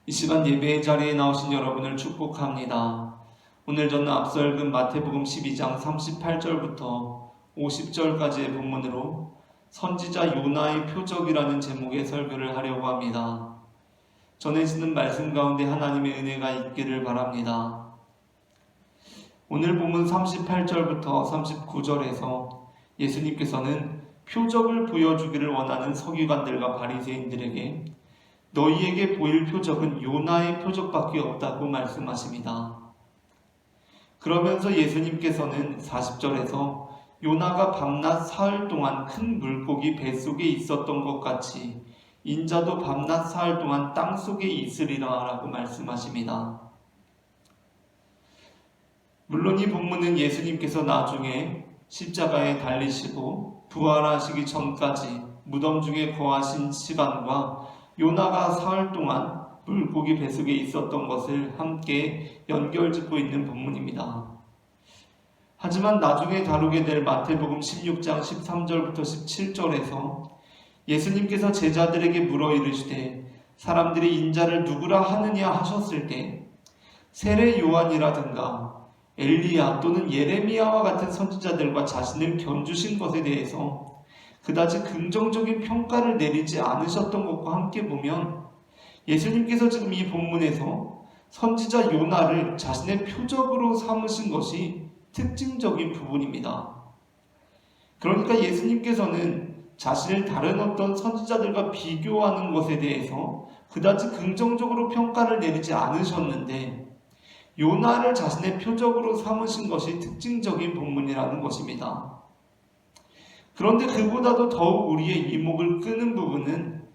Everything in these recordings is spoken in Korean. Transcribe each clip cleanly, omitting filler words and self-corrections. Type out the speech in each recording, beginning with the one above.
이 시간 예배의 자리에 나오신 여러분을 축복합니다. 오늘 저는 앞서 읽은 마태복음 12장 38절부터 50절까지의 본문으로 선지자 요나의 표적이라는 제목의 설교를 하려고 합니다. 전해지는 말씀 가운데 하나님의 은혜가 있기를 바랍니다. 오늘 본문 38절부터 39절에서 예수님께서는 표적을 보여주기를 원하는 서기관들과 바리새인들에게 너희에게 보일 표적은 요나의 표적밖에 없다고 말씀하십니다. 그러면서 예수님께서는 40절에서 요나가 밤낮 사흘 동안 큰 물고기 뱃속에 있었던 것 같이 인자도 밤낮 사흘 동안 땅속에 있으리라 라고 말씀하십니다. 물론 이 본문은 예수님께서 나중에 십자가에 달리시고 부활하시기 전까지 무덤 중에 거하신 시간과 요나가 사흘 동안 물고기 뱃속에 있었던 것을 함께 연결짓고 있는 본문입니다. 하지만 나중에 다루게 될 마태복음 16장 13절부터 17절에서 예수님께서 제자들에게 물어 이르시되 사람들이 인자를 누구라 하느냐 하셨을 때 세례 요한이라든가 엘리야 또는 예레미야와 같은 선지자들과 자신을 견주신 것에 대해서 그다지 긍정적인 평가를 내리지 않으셨던 것과 함께 보면 예수님께서 지금 이 본문에서 선지자 요나를 자신의 표적으로 삼으신 것이 특징적인 부분입니다. 그러니까 예수님께서는 자신을 다른 어떤 선지자들과 비교하는 것에 대해서 그다지 긍정적으로 평가를 내리지 않으셨는데 요나를 자신의 표적으로 삼으신 것이 특징적인 본문이라는 것입니다. 그런데 그보다도 더욱 우리의 이목을 끄는 부분은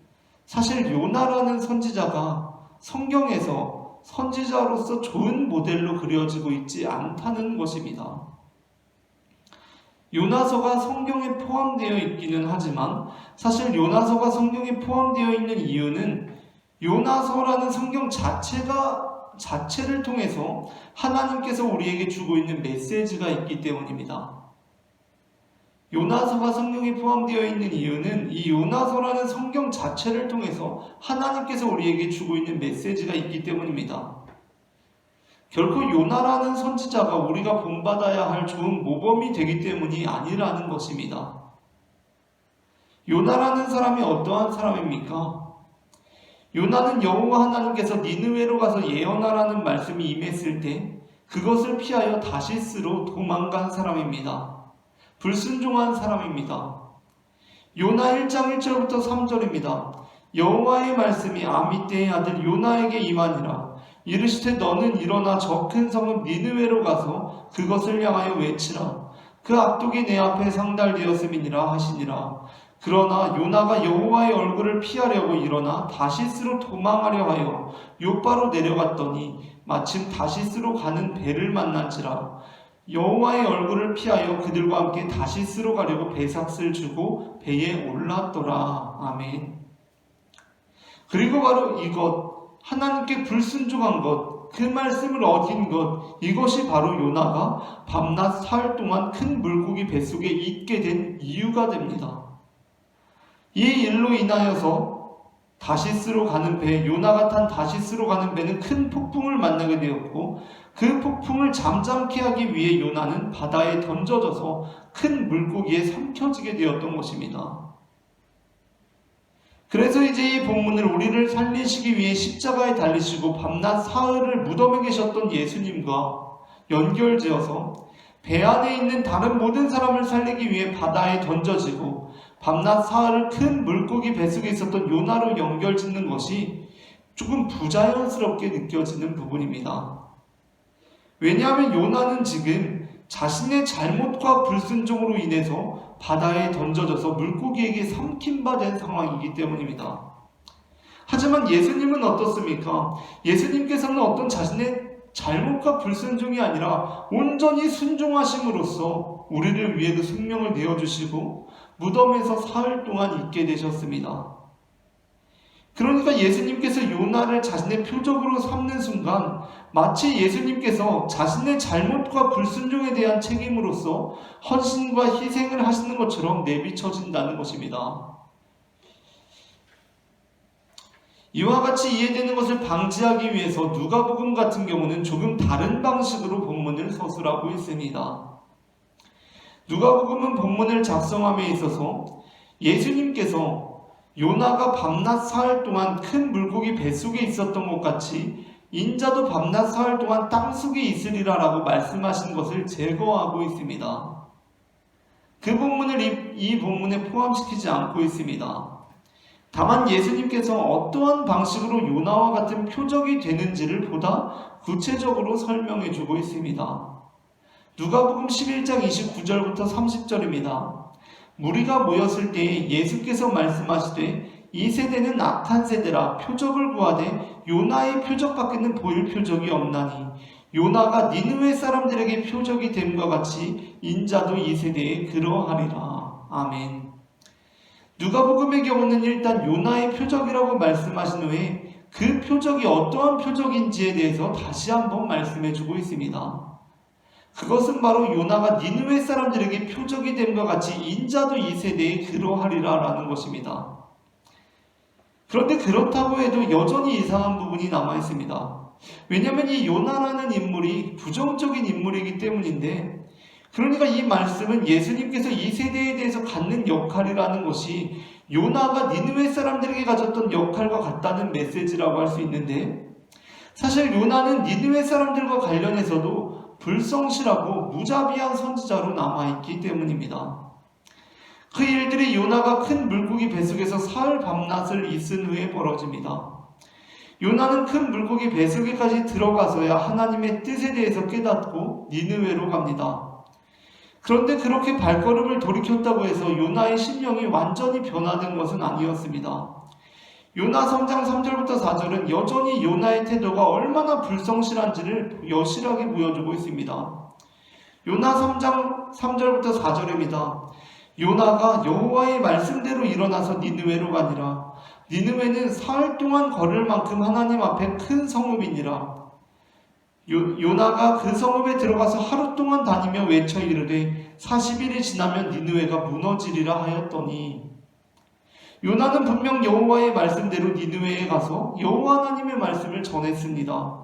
사실 요나라는 선지자가 성경에서 선지자로서 좋은 모델로 그려지고 있지 않다는 것입니다. 요나서가 성경에 포함되어 있기는 하지만 사실 요나서가 성경에 포함되어 있는 이유는 요나서라는 성경 자체를 통해서 하나님께서 우리에게 주고 있는 메시지가 있기 때문입니다. 요나서가 성경에 포함되어 있는 이유는 이 요나서라는 성경 자체를 통해서 하나님께서 우리에게 주고 있는 메시지가 있기 때문입니다. 결코 요나라는 선지자가 우리가 본받아야 할 좋은 모범이 되기 때문이 아니라는 것입니다. 요나라는 사람이 어떠한 사람입니까? 요나는 여호와 하나님께서 니느웨로 가서 예언하라는 말씀이 임했을 때 그것을 피하여 다시스로 도망간 사람입니다. 불순종한 사람입니다. 요나 1장 1절부터 3절입니다. 여호와의 말씀이 아미떼의 아들 요나에게 임하니라. 이르시되 너는 일어나 저 큰 성읍 니느웨로 가서 그것을 향하여 외치라. 그 악독이 내 앞에 상달되었음이니라 하시니라. 그러나 요나가 여호와의 얼굴을 피하려고 일어나 다시스로 도망하려 하여 욥바로 내려갔더니 마침 다시스로 가는 배를 만난지라. 여호와의 얼굴을 피하여 그들과 함께 다시스로 가려고 배삭을 주고 배에 올랐더라. 아멘. 그리고 바로 이것, 하나님께 불순종한 것, 그 말씀을 어긴 것, 이것이 바로 요나가 밤낮 사흘 동안 큰 물고기 뱃속에 있게 된 이유가 됩니다. 이 일로 인하여서 다시스로 가는 배, 요나가 탄 다시스로 가는 배는 큰 폭풍을 만나게 되었고 그 폭풍을 잠잠케 하기 위해 요나는 바다에 던져져서 큰 물고기에 삼켜지게 되었던 것입니다. 그래서 이제 이 본문을 우리를 살리시기 위해 십자가에 달리시고 밤낮 사흘을 무덤에 계셨던 예수님과 연결지어서 배 안에 있는 다른 모든 사람을 살리기 위해 바다에 던져지고 밤낮 사흘을 큰 물고기 뱃속에 있었던 요나로 연결짓는 것이 조금 부자연스럽게 느껴지는 부분입니다. 왜냐하면 요나는 지금 자신의 잘못과 불순종으로 인해서 바다에 던져져서 물고기에게 삼킴받은 상황이기 때문입니다. 하지만 예수님은 어떻습니까? 예수님께서는 어떤 자신의 잘못과 불순종이 아니라 온전히 순종하심으로써 우리를 위해 그 생명을 내어주시고 무덤에서 사흘 동안 있게 되셨습니다. 그러니까 예수님께서 요나를 자신의 표적으로 삼는 순간 마치 예수님께서 자신의 잘못과 불순종에 대한 책임으로서 헌신과 희생을 하시는 것처럼 내비쳐진다는 것입니다. 이와 같이 이해되는 것을 방지하기 위해서 누가복음 같은 경우는 조금 다른 방식으로 본문을 서술하고 있습니다. 누가복음은 본문을 작성함에 있어서 예수님께서 요나가 밤낮 사흘 동안 큰 물고기 뱃속에 있었던 것 같이 인자도 밤낮 사흘 동안 땅속에 있으리라 라고 말씀하신 것을 제거하고 있습니다. 그 본문을 이 본문에 포함시키지 않고 있습니다. 다만 예수님께서 어떠한 방식으로 요나와 같은 표적이 되는지를 보다 구체적으로 설명해 주고 있습니다. 누가복음 11장 29절부터 30절입니다. 무리가 모였을 때에 예수께서 말씀하시되 이 세대는 악한 세대라 표적을 구하되 요나의 표적밖에는 보일 표적이 없나니 요나가 니느웨 사람들에게 표적이 됨과 같이 인자도 이 세대에 그러하리라. 아멘. 누가복음의 경우는 일단 요나의 표적이라고 말씀하신 후에 그 표적이 어떠한 표적인지에 대해서 다시 한번 말씀해 주고 있습니다. 그것은 바로 요나가 니느웨 사람들에게 표적이 됨과 같이 인자도 이 세대에 그러하리라 라는 것입니다. 그런데 그렇다고 해도 여전히 이상한 부분이 남아 있습니다. 왜냐하면 이 요나라는 인물이 부정적인 인물이기 때문인데, 그러니까 이 말씀은 예수님께서 이 세대에 대해서 갖는 역할이라는 것이 요나가 니느웨 사람들에게 가졌던 역할과 같다는 메시지라고 할 수 있는데, 사실 요나는 니느웨 사람들과 관련해서도 불성실하고 무자비한 선지자로 남아있기 때문입니다. 그 일들이 요나가 큰 물고기 뱃속에서 사흘 밤낮을 있은 후에 벌어집니다. 요나는 큰 물고기 뱃속에까지 들어가서야 하나님의 뜻에 대해서 깨닫고 니느웨로 갑니다. 그런데 그렇게 발걸음을 돌이켰다고 해서 요나의 심령이 완전히 변화된 것은 아니었습니다. 요나 3장 3절부터 4절은 여전히 요나의 태도가 얼마나 불성실한지를 여실하게 보여주고 있습니다. 요나 3장 3절부터 4절입니다. 요나가 여호와의 말씀대로 일어나서 니느웨로 가니라. 니느웨는 사흘 동안 걸을 만큼 하나님 앞에 큰 성읍이니라. 요나가 그 성읍에 들어가서 하루 동안 다니며 외쳐 이르되 40일이 지나면 니느웨가 무너지리라 하였더니, 요나는 분명 여호와의 말씀대로 니느웨에 가서 여호와 하나님의 말씀을 전했습니다.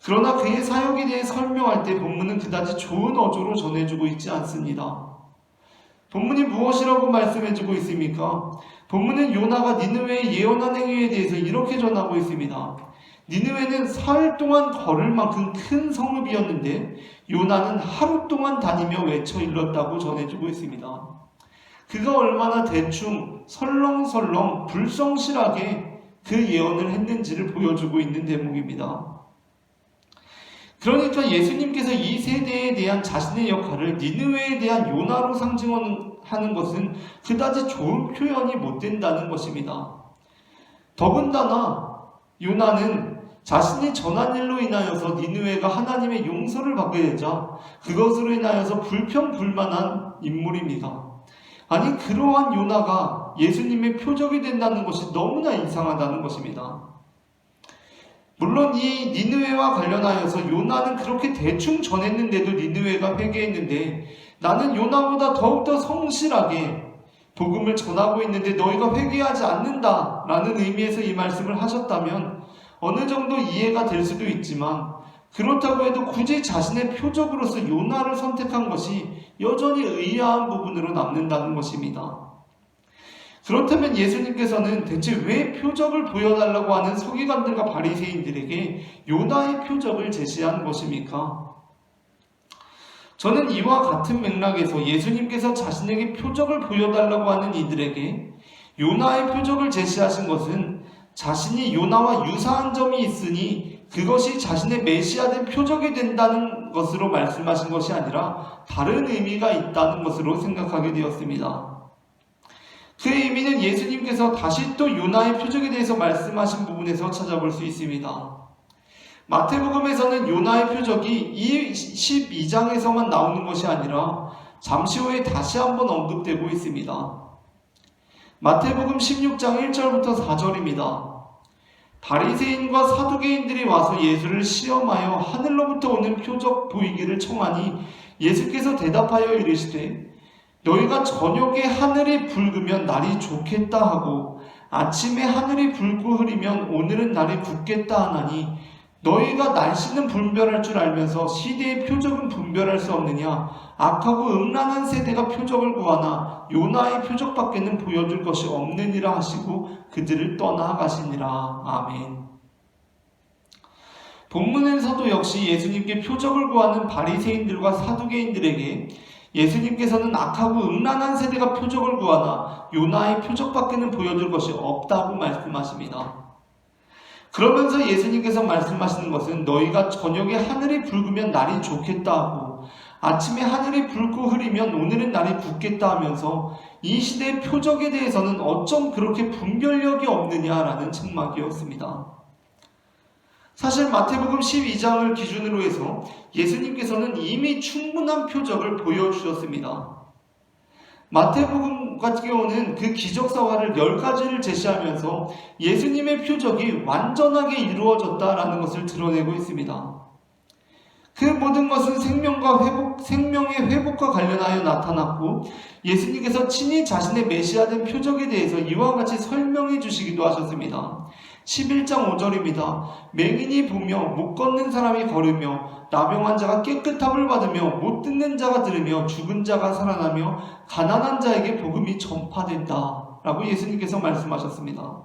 그러나 그의 사역에 대해 설명할 때 본문은 그다지 좋은 어조로 전해주고 있지 않습니다. 본문이 무엇이라고 말씀해주고 있습니까? 본문은 요나가 니느웨의 예언한 행위에 대해서 이렇게 전하고 있습니다. 니느웨는 사흘 동안 걸을 만큼 큰 성읍이었는데 요나는 하루 동안 다니며 외쳐 일렀다고 전해주고 있습니다. 그가 얼마나 대충 설렁설렁 불성실하게 그 예언을 했는지를 보여주고 있는 대목입니다. 그러니까 예수님께서 이 세대에 대한 자신의 역할을 니느웨에 대한 요나로 상징하는 것은 그다지 좋은 표현이 못 된다는 것입니다. 더군다나 요나는 자신이 전한 일로 인하여서 니느웨가 하나님의 용서를 받게 되자 그것으로 인하여서 불평불만한 인물입니다. 아니, 그러한 요나가 예수님의 표적이 된다는 것이 너무나 이상하다는 것입니다. 물론 이 니느웨와 관련하여서 요나는 그렇게 대충 전했는데도 니느웨가 회개했는데, 나는 요나보다 더욱더 성실하게 복음을 전하고 있는데 너희가 회개하지 않는다 라는 의미에서 이 말씀을 하셨다면 어느 정도 이해가 될 수도 있지만, 그렇다고 해도 굳이 자신의 표적으로서 요나를 선택한 것이 여전히 의아한 부분으로 남는다는 것입니다. 그렇다면 예수님께서는 대체 왜 표적을 보여달라고 하는 서기관들과 바리새인들에게 요나의 표적을 제시한 것입니까? 저는 이와 같은 맥락에서 예수님께서 자신에게 표적을 보여달라고 하는 이들에게 요나의 표적을 제시하신 것은 자신이 요나와 유사한 점이 있으니 그것이 자신의 메시아된 표적이 된다는 것으로 말씀하신 것이 아니라 다른 의미가 있다는 것으로 생각하게 되었습니다. 그 의미는 예수님께서 다시 또 요나의 표적에 대해서 말씀하신 부분에서 찾아볼 수 있습니다. 마태복음에서는 요나의 표적이 이 12장에서만 나오는 것이 아니라 잠시 후에 다시 한번 언급되고 있습니다. 마태복음 16장 1절부터 4절입니다. 바리새인과 사두개인들이 와서 예수를 시험하여 하늘로부터 오는 표적 보이기를 청하니 예수께서 대답하여 이르시되 너희가 저녁에 하늘이 붉으면 날이 좋겠다 하고 아침에 하늘이 붉고 흐리면 오늘은 날이 굳겠다 하나니 너희가 날씨는 분별할 줄 알면서 시대의 표적은 분별할 수 없느냐? 악하고 음란한 세대가 표적을 구하나 요나의 표적밖에는 보여줄 것이 없느니라 하시고 그들을 떠나가시니라. 아멘. 본문에서도 역시 예수님께 표적을 구하는 바리새인들과 사두개인들에게 예수님께서는 악하고 음란한 세대가 표적을 구하나 요나의 표적밖에는 보여줄 것이 없다고 말씀하십니다. 그러면서 예수님께서 말씀하시는 것은 너희가 저녁에 하늘이 붉으면 날이 좋겠다 하고 아침에 하늘이 붉고 흐리면 오늘은 날이 굳겠다 하면서 이 시대의 표적에 대해서는 어쩜 그렇게 분별력이 없느냐라는 책망이었습니다. 사실 마태복음 12장을 기준으로 해서 예수님께서는 이미 충분한 표적을 보여주셨습니다. 마태복음 같은 경우는 그 기적사화를 10가지를 제시하면서 예수님의 표적이 완전하게 이루어졌다라는 것을 드러내고 있습니다. 그 모든 것은 생명의 회복과 관련하여 나타났고 예수님께서 친히 자신의 메시아된 표적에 대해서 이와 같이 설명해 주시기도 하셨습니다. 11장 5절입니다. 맹인이 보며 못 걷는 사람이 걸으며 나병한 자가 깨끗함을 받으며 못 듣는 자가 들으며 죽은 자가 살아나며 가난한 자에게 복음이 전파된다 라고 예수님께서 말씀하셨습니다.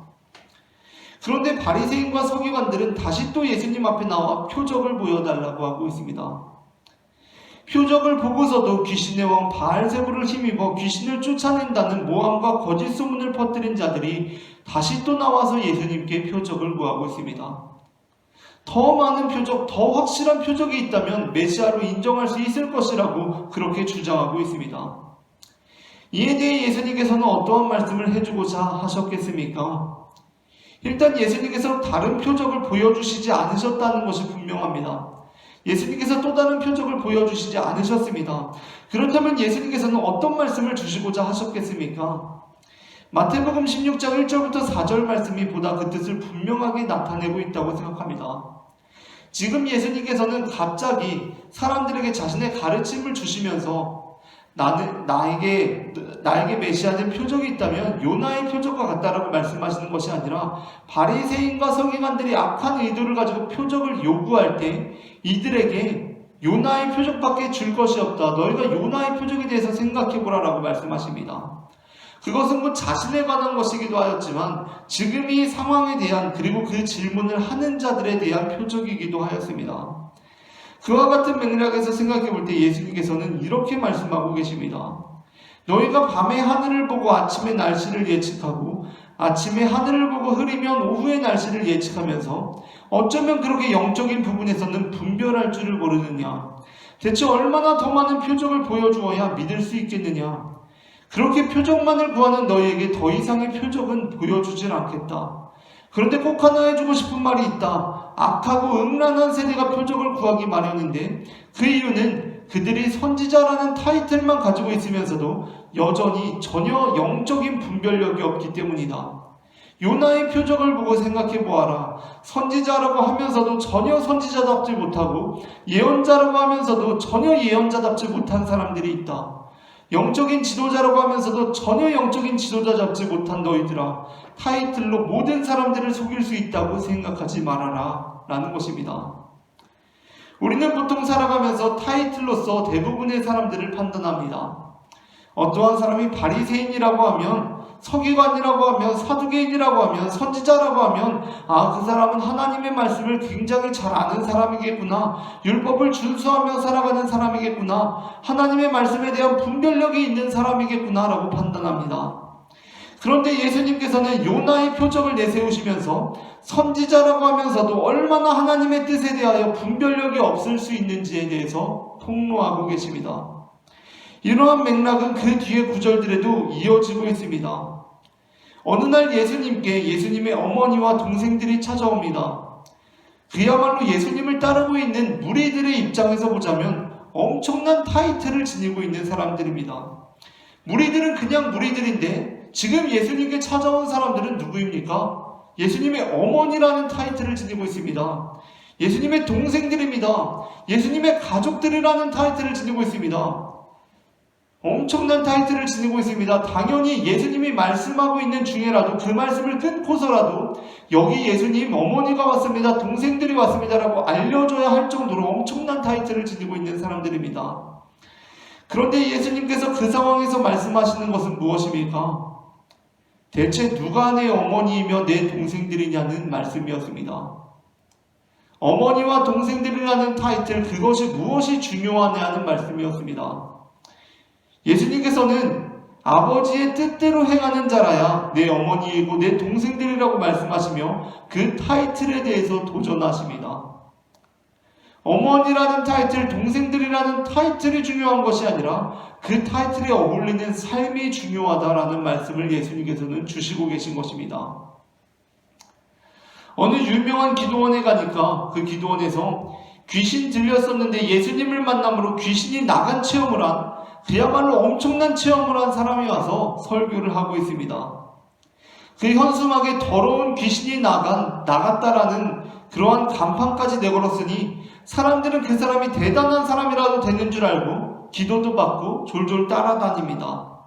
그런데 바리새인과 서기관들은 다시 또 예수님 앞에 나와 표적을 보여달라고 하고 있습니다. 표적을 보고서도 귀신의 왕 바알세불을 힘입어 귀신을 쫓아낸다는 모함과 거짓 소문을 퍼뜨린 자들이 다시 또 나와서 예수님께 표적을 구하고 있습니다. 더 많은 표적, 더 확실한 표적이 있다면 메시아로 인정할 수 있을 것이라고 그렇게 주장하고 있습니다. 이에 대해 예수님께서는 어떠한 말씀을 해주고자 하셨겠습니까? 일단 예수님께서 다른 표적을 보여주시지 않으셨다는 것이 분명합니다. 예수님께서 또 다른 표적을 보여주시지 않으셨습니다. 그렇다면 예수님께서는 어떤 말씀을 주시고자 하셨겠습니까? 마태복음 16장 1절부터 4절 말씀이 보다 그 뜻을 분명하게 나타내고 있다고 생각합니다. 지금 예수님께서는 갑자기 사람들에게 자신의 가르침을 주시면서 나에게 메시아된 표적이 있다면 요나의 표적과 같다라고 말씀하시는 것이 아니라 바리새인과 서기관들이 악한 의도를 가지고 표적을 요구할 때 이들에게 요나의 표적밖에 줄 것이 없다. 너희가 요나의 표적에 대해서 생각해보라라고 말씀하십니다. 그것은 곧 자신에 관한 것이기도 하였지만 지금 이 상황에 대한 그리고 그 질문을 하는 자들에 대한 표적이기도 하였습니다. 그와 같은 맥락에서 생각해 볼 때 예수님께서는 이렇게 말씀하고 계십니다. 너희가 밤에 하늘을 보고 아침에 날씨를 예측하고 아침에 하늘을 보고 흐리면 오후의 날씨를 예측하면서 어쩌면 그렇게 영적인 부분에서는 분별할 줄을 모르느냐. 대체 얼마나 더 많은 표적을 보여주어야 믿을 수 있겠느냐. 그렇게 표적만을 구하는 너희에게 더 이상의 표적은 보여주질 않겠다. 그런데 꼭 하나 해주고 싶은 말이 있다. 악하고 음란한 세대가 표적을 구하기 마련인데 그 이유는 그들이 선지자라는 타이틀만 가지고 있으면서도 여전히 전혀 영적인 분별력이 없기 때문이다. 요나의 표적을 보고 생각해 보아라. 선지자라고 하면서도 전혀 선지자답지 못하고 예언자라고 하면서도 전혀 예언자답지 못한 사람들이 있다. 영적인 지도자라고 하면서도 전혀 영적인 지도자 잡지 못한 너희들아, 타이틀로 모든 사람들을 속일 수 있다고 생각하지 말아라 라는 것입니다. 우리는 보통 살아가면서 타이틀로서 대부분의 사람들을 판단합니다. 어떠한 사람이 바리새인이라고 하면, 서기관이라고 하면, 사두개인이라고 하면, 선지자라고 하면 그 사람은 하나님의 말씀을 굉장히 잘 아는 사람이겠구나, 율법을 준수하며 살아가는 사람이겠구나, 하나님의 말씀에 대한 분별력이 있는 사람이겠구나 라고 판단합니다. 그런데 예수님께서는 요나의 표적을 내세우시면서 선지자라고 하면서도 얼마나 하나님의 뜻에 대하여 분별력이 없을 수 있는지에 대해서 폭로하고 계십니다. 이러한 맥락은 그 뒤의 구절들에도 이어지고 있습니다. 어느 날 예수님의 어머니와 동생들이 찾아옵니다. 그야말로 예수님을 따르고 있는 무리들의 입장에서 보자면 엄청난 타이틀을 지니고 있는 사람들입니다. 무리들은 그냥 무리들인데 지금 예수님께 찾아온 사람들은 누구입니까? 예수님의 어머니라는 타이틀을 지니고 있습니다. 예수님의 동생들입니다. 예수님의 가족들이라는 타이틀을 지니고 있습니다. 엄청난 타이틀을 지니고 있습니다. 당연히 예수님이 말씀하고 있는 중에라도 그 말씀을 끊고서라도 여기 예수님 어머니가 왔습니다, 동생들이 왔습니다라고 알려줘야 할 정도로 엄청난 타이틀을 지니고 있는 사람들입니다. 그런데 예수님께서 그 상황에서 말씀하시는 것은 무엇입니까? 대체 누가 내 어머니이며 내 동생들이냐는 말씀이었습니다. 어머니와 동생들이라는 타이틀, 그것이 무엇이 중요하냐는 말씀이었습니다. 예수님께서는 아버지의 뜻대로 행하는 자라야 내 어머니이고 내 동생들이라고 말씀하시며 그 타이틀에 대해서 도전하십니다. 어머니라는 타이틀, 동생들이라는 타이틀이 중요한 것이 아니라 그 타이틀에 어울리는 삶이 중요하다라는 말씀을 예수님께서는 주시고 계신 것입니다. 어느 유명한 기도원에 가니까 그 기도원에서 귀신 들렸었는데 예수님을 만남으로 귀신이 나간 체험을 한, 그야말로 엄청난 체험을 한 사람이 와서 설교를 하고 있습니다. 그 현수막에 더러운 귀신이 나갔다라는 그러한 간판까지 내걸었으니 사람들은 그 사람이 대단한 사람이라도 되는 줄 알고 기도도 받고 졸졸 따라다닙니다.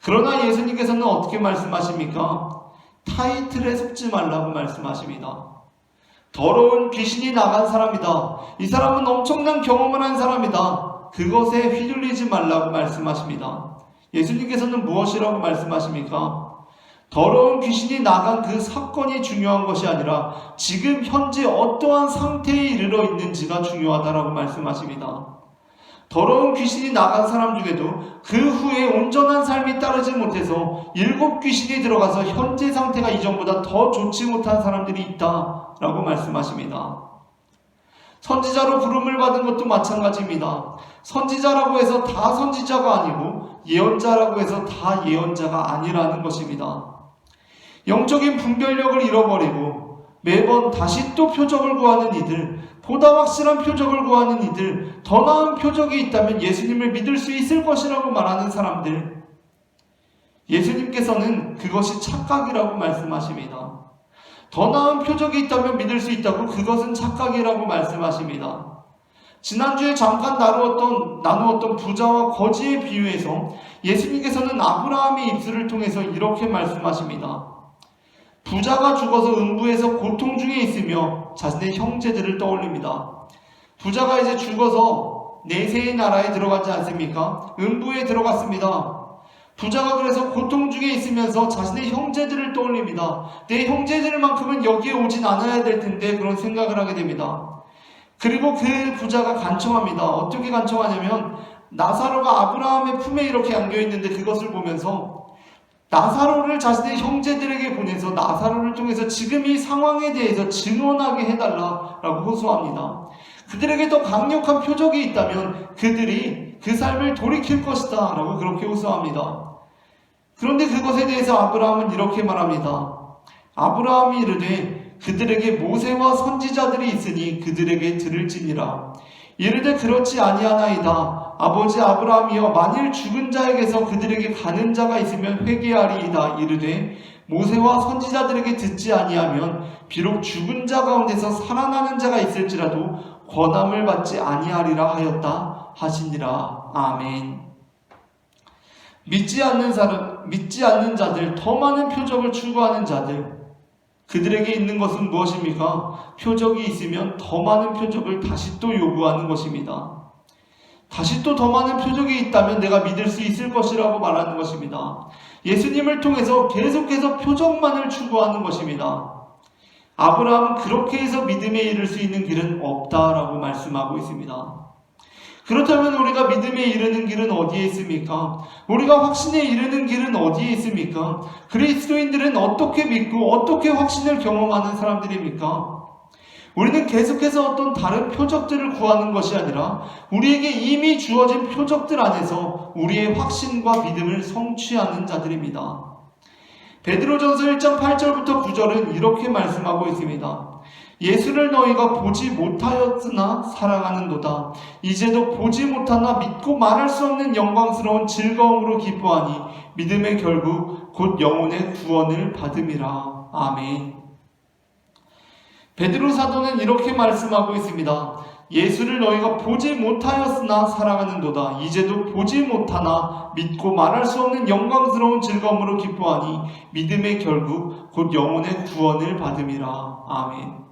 그러나 예수님께서는 어떻게 말씀하십니까? 타이틀에 속지 말라고 말씀하십니다. 더러운 귀신이 나간 사람이다. 이 사람은 엄청난 경험을 한 사람이다. 그것에 휘둘리지 말라고 말씀하십니다. 예수님께서는 무엇이라고 말씀하십니까? 더러운 귀신이 나간 그 사건이 중요한 것이 아니라 지금 현재 어떠한 상태에 이르러 있는지가 중요하다라고 말씀하십니다. 더러운 귀신이 나간 사람 중에도 그 후에 온전한 삶이 따르지 못해서 7 귀신이 들어가서 현재 상태가 이전보다 더 좋지 못한 사람들이 있다라고 말씀하십니다. 선지자로 부름을 받은 것도 마찬가지입니다. 선지자라고 해서 다 선지자가 아니고 예언자라고 해서 다 예언자가 아니라는 것입니다. 영적인 분별력을 잃어버리고 매번 다시 또 표적을 구하는 이들, 보다 확실한 표적을 구하는 이들, 더 나은 표적이 있다면 예수님을 믿을 수 있을 것이라고 말하는 사람들, 예수님께서는 그것이 착각이라고 말씀하십니다. 더 나은 표적이 있다면 믿을 수 있다고, 그것은 착각이라고 말씀하십니다. 지난주에 잠깐 나누었던 부자와 거지의 비유에서 예수님께서는 아브라함의 입술을 통해서 이렇게 말씀하십니다. 부자가 죽어서 음부에서 고통 중에 있으며 자신의 형제들을 떠올립니다. 부자가 이제 죽어서 내세의 나라에 들어가지 않습니까? 음부에 들어갔습니다. 부자가 그래서 고통 중에 있으면서 자신의 형제들을 떠올립니다. 내 형제들만큼은 여기에 오진 않아야 될 텐데 그런 생각을 하게 됩니다. 그리고 그 부자가 간청합니다. 어떻게 간청하냐면 나사로가 아브라함의 품에 이렇게 안겨있는데 그것을 보면서 나사로를 자신의 형제들에게 보내서 나사로를 통해서 지금 이 상황에 대해서 증언하게 해달라라고 호소합니다. 그들에게 더 강력한 표적이 있다면 그들이 그 삶을 돌이킬 것이다 라고 그렇게 호소합니다. 그런데 그것에 대해서 아브라함은 이렇게 말합니다. 아브라함이 이르되 그들에게 모세와 선지자들이 있으니 그들에게 들을지니라. 이르되 그렇지 아니하나이다. 아버지 아브라함이여, 만일 죽은 자에게서 그들에게 가는 자가 있으면 회개하리이다. 이르되 모세와 선지자들에게 듣지 아니하면 비록 죽은 자 가운데서 살아나는 자가 있을지라도 권함을 받지 아니하리라 하였다 하시니라. 아멘. 믿지 않는 자들, 더 많은 표적을 추구하는 자들, 그들에게 있는 것은 무엇입니까? 표적이 있으면 더 많은 표적을 다시 또 요구하는 것입니다. 다시 또 더 많은 표적이 있다면 내가 믿을 수 있을 것이라고 말하는 것입니다. 예수님을 통해서 계속해서 표적만을 추구하는 것입니다. 아브라함은 그렇게 해서 믿음에 이를 수 있는 길은 없다라고 말씀하고 있습니다. 그렇다면 우리가 믿음에 이르는 길은 어디에 있습니까? 우리가 확신에 이르는 길은 어디에 있습니까? 그리스도인들은 어떻게 믿고 어떻게 확신을 경험하는 사람들입니까? 우리는 계속해서 어떤 다른 표적들을 구하는 것이 아니라 우리에게 이미 주어진 표적들 안에서 우리의 확신과 믿음을 성취하는 자들입니다. 베드로전서 1장 8절부터 9절은 이렇게 말씀하고 있습니다. 예수를 너희가 보지 못하였으나 사랑하는도다. 이제도 보지 못하나 믿고 말할 수 없는 영광스러운 즐거움으로 기뻐하니 믿음의 결국 곧 영혼의 구원을 받음이라. 아멘. 베드로 사도는 이렇게 말씀하고 있습니다. 예수를 너희가 보지 못하였으나 사랑하는도다. 이제도 보지 못하나 믿고 말할 수 없는 영광스러운 즐거움으로 기뻐하니 믿음의 결국 곧 영혼의 구원을 받음이라. 아멘.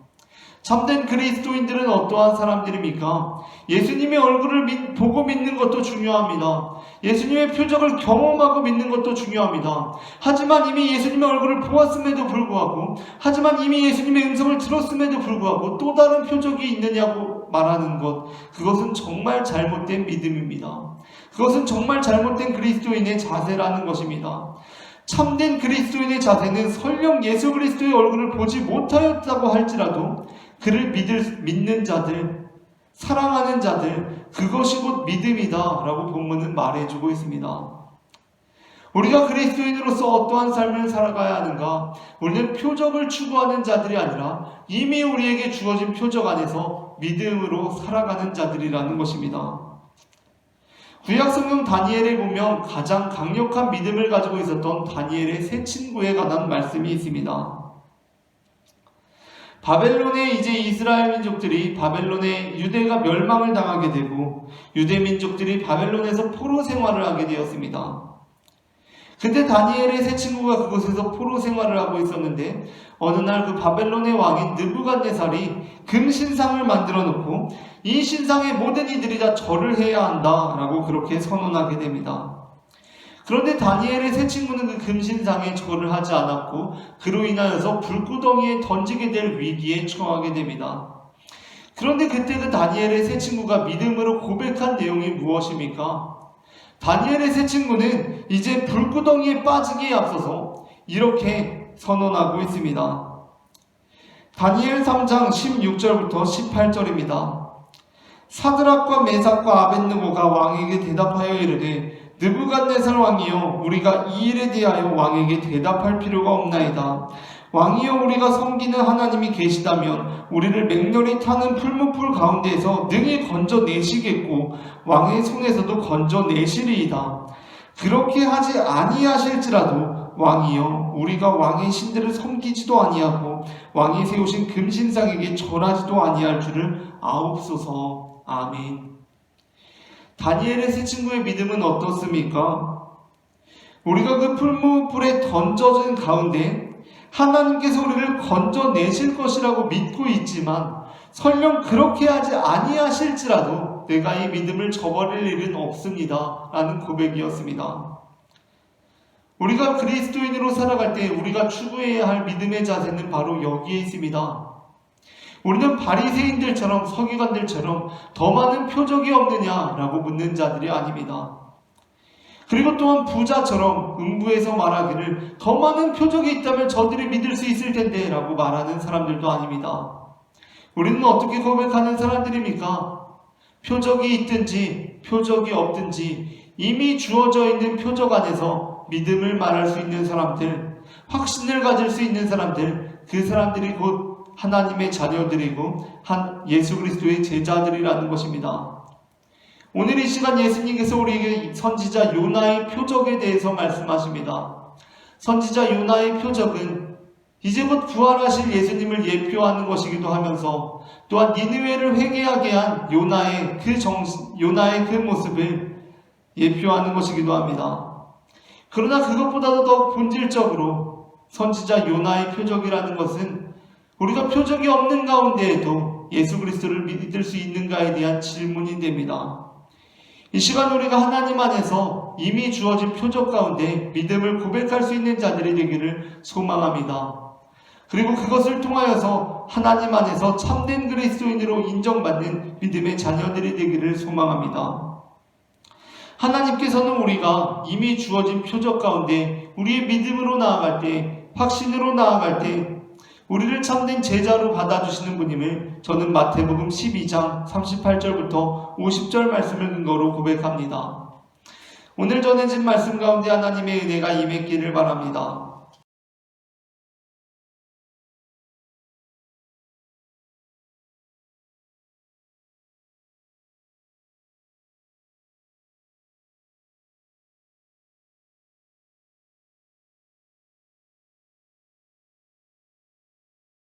참된 그리스도인들은 어떠한 사람들입니까? 예수님의 얼굴을 보고 믿는 것도 중요합니다. 예수님의 표적을 경험하고 믿는 것도 중요합니다. 하지만 이미 예수님의 얼굴을 보았음에도 불구하고, 하지만 이미 예수님의 음성을 들었음에도 불구하고 또 다른 표적이 있느냐고 말하는 것, 그것은 정말 잘못된 믿음입니다. 그것은 정말 잘못된 그리스도인의 자세라는 것입니다. 참된 그리스도인의 자세는 설령 예수 그리스도의 얼굴을 보지 못하였다고 할지라도 그를 믿는 자들, 사랑하는 자들, 그것이 곧 믿음이다 라고 본문은 말해주고 있습니다. 우리가 그리스도인으로서 어떠한 삶을 살아가야 하는가? 우리는 표적을 추구하는 자들이 아니라 이미 우리에게 주어진 표적 안에서 믿음으로 살아가는 자들이라는 것입니다. 구약성경 다니엘에 보면 가장 강력한 믿음을 가지고 있었던 다니엘의 세 친구에 관한 말씀이 있습니다. 바벨론에 이제 이스라엘 민족들이 바벨론에 유대가 멸망을 당하게 되고 유대 민족들이 바벨론에서 포로 생활을 하게 되었습니다. 그때 다니엘의 세 친구가 그곳에서 포로 생활을 하고 있었는데 어느 날 그 바벨론의 왕인 느부갓네살이 금신상을 만들어 놓고 이 신상에 모든 이들이 다 절을 해야 한다라고 그렇게 선언하게 됩니다. 그런데 다니엘의 세 친구는 그 금신상에 절을 하지 않았고 그로 인하여서 불구덩이에 던지게 될 위기에 처하게 됩니다. 그런데 그때 그 다니엘의 세 친구가 믿음으로 고백한 내용이 무엇입니까? 다니엘의 세 친구는 이제 불구덩이에 빠지기에 앞서서 이렇게 선언하고 있습니다. 다니엘 3장 16절부터 18절입니다. 사드락과 메삭과 아벳느고가 왕에게 대답하여 이르되 느부갓네살 왕이여 우리가 이 일에 대하여 왕에게 대답할 필요가 없나이다. 왕이여 우리가 섬기는 하나님이 계시다면 우리를 맹렬히 타는 풀무불 가운데에서 능히 건져내시겠고 왕의 손에서도 건져내시리이다. 그렇게 하지 아니하실지라도 왕이여 우리가 왕의 신들을 섬기지도 아니하고 왕이 세우신 금신상에게 절하지도 아니할 줄을 아옵소서. 아멘. 다니엘의 세 친구의 믿음은 어떻습니까? 우리가 그 풀무불에 던져진 가운데 하나님께서 우리를 건져내실 것이라고 믿고 있지만 설령 그렇게 하지 아니하실지라도 내가 이 믿음을 저버릴 일은 없습니다 라는 고백이었습니다. 우리가 그리스도인으로 살아갈 때 우리가 추구해야 할 믿음의 자세는 바로 여기에 있습니다. 우리는 바리새인들처럼 서기관들처럼 더 많은 표적이 없느냐라고 묻는 자들이 아닙니다. 그리고 또한 부자처럼 음부에서 말하기를 더 많은 표적이 있다면 저들이 믿을 수 있을 텐데 라고 말하는 사람들도 아닙니다. 우리는 어떻게 고백하는 사람들입니까? 표적이 있든지 표적이 없든지 이미 주어져 있는 표적 안에서 믿음을 말할 수 있는 사람들, 확신을 가질 수 있는 사람들, 그 사람들이 곧 하나님의 자녀들이고 예수 그리스도의 제자들이라는 것입니다. 오늘 이 시간 예수님께서 우리에게 선지자 요나의 표적에 대해서 말씀하십니다. 선지자 요나의 표적은 이제 곧 부활하실 예수님을 예표하는 것이기도 하면서 또한 니느웨를 회개하게 한 요나의 그 모습을 예표하는 것이기도 합니다. 그러나 그것보다도 더 본질적으로 선지자 요나의 표적이라는 것은 우리가 표적이 없는 가운데에도 예수 그리스도를 믿을 수 있는가에 대한 질문이 됩니다. 이 시간 우리가 하나님 안에서 이미 주어진 표적 가운데 믿음을 고백할 수 있는 자들이 되기를 소망합니다. 그리고 그것을 통하여서 하나님 안에서 참된 그리스도인으로 인정받는 믿음의 자녀들이 되기를 소망합니다. 하나님께서는 우리가 이미 주어진 표적 가운데 우리의 믿음으로 나아갈 때, 확신으로 나아갈 때 우리를 참된 제자로 받아주시는 분임을 저는 마태복음 12장 38절부터 50절 말씀을 근거로 고백합니다. 오늘 전해진 말씀 가운데 하나님의 은혜가 임했기를 바랍니다.